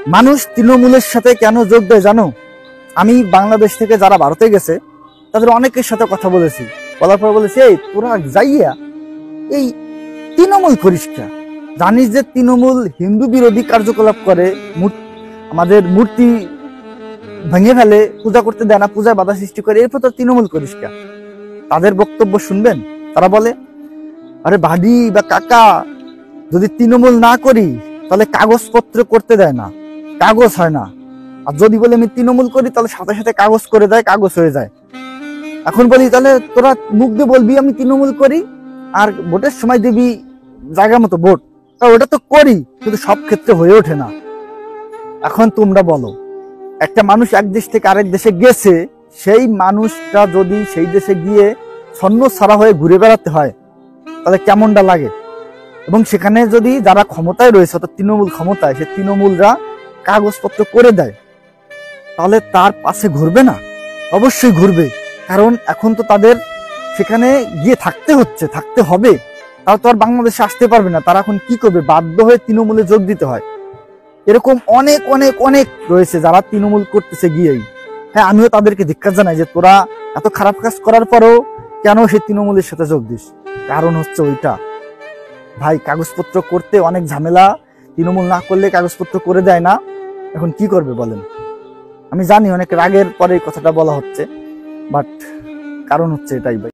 মানুষ তৃণমূলের সাথে কেন যোগ দেয় জানো? আমি বাংলাদেশ থেকে যারা ভারতে গেছে তাদের অনেকের সাথে কথা বলেছি, বলার পর বলেছি, এই তোরা যাইয়া এই তৃণমূল করিস কে? জানিস যে তৃণমূল হিন্দু বিরোধী কার্যকলাপ করে, আমাদের মূর্তি ভেঙে ফেলে, পূজা করতে দেয় না, পূজায় বাধা সৃষ্টি করে, এরপর তোর তৃণমূল করিস কে? তাদের বক্তব্য শুনবেন, তারা বলে, আরে ভাডি বা কাকা, যদি তৃণমূল না করি তাহলে কাগজপত্র করতে দেয় না, কাগজ হয় না। আর যদি বলে আমি তৃণমূল করি তাহলে সাথে সাথে কাগজ করে দেয়, কাগজ হয়ে যায়। এখন বলি তাহলে তোরা মুখ দিয়ে বলবি আমি তৃণমূল করি, আর ভোটের সময় দিবি জায়গা মতো ভোট। ওটা তো করি, কিন্তু সব ক্ষেত্রে হয়ে ওঠে না। এখন তোমরা বলো, একটা মানুষ এক দেশ থেকে আরেক দেশে গেছে, সেই মানুষটা যদি সেই দেশে গিয়ে ছন্ন ছাড়া হয়ে ঘুরে বেড়াতে হয় তাহলে কেমনটা লাগে? এবং সেখানে যদি যারা ক্ষমতায় রয়েছে, অর্থাৎ তৃণমূল ক্ষমতায়, সে তৃণমূলরা কাগজপত্র করে দেয়, তাহলে তার পাশে ঘুরবে না? অবশ্যই ঘুরবে। কারণ এখন তো তাদের সেখানে গিয়ে থাকতে হচ্ছে, থাকতে হবে, তারা তো আর বাংলাদেশে আসতে পারবে না। তারা এখন কি করবে? বাধ্য হয়ে তৃণমূলে যোগ দিতে হয়। এরকম অনেক অনেক অনেক রয়েছে যারা তৃণমূল করতেছে গিয়েই। হ্যাঁ, আমিও তাদেরকে ধিক্কার জানাই যে তোরা এত খারাপ কাজ করার পরেও কেন সেই তৃণমূলের সাথে যোগ দিস। কারণ হচ্ছে ওইটা, ভাই, কাগজপত্র করতে অনেক ঝামেলা, তৃণমূল না করলে কাগজপত্র করে দেয় না। এখন কি করবে বলেন? আমি জানি অনেক রাগের পরে এই কথাটা বলা হচ্ছে, বাট কারণ হচ্ছে এটাই ভাই।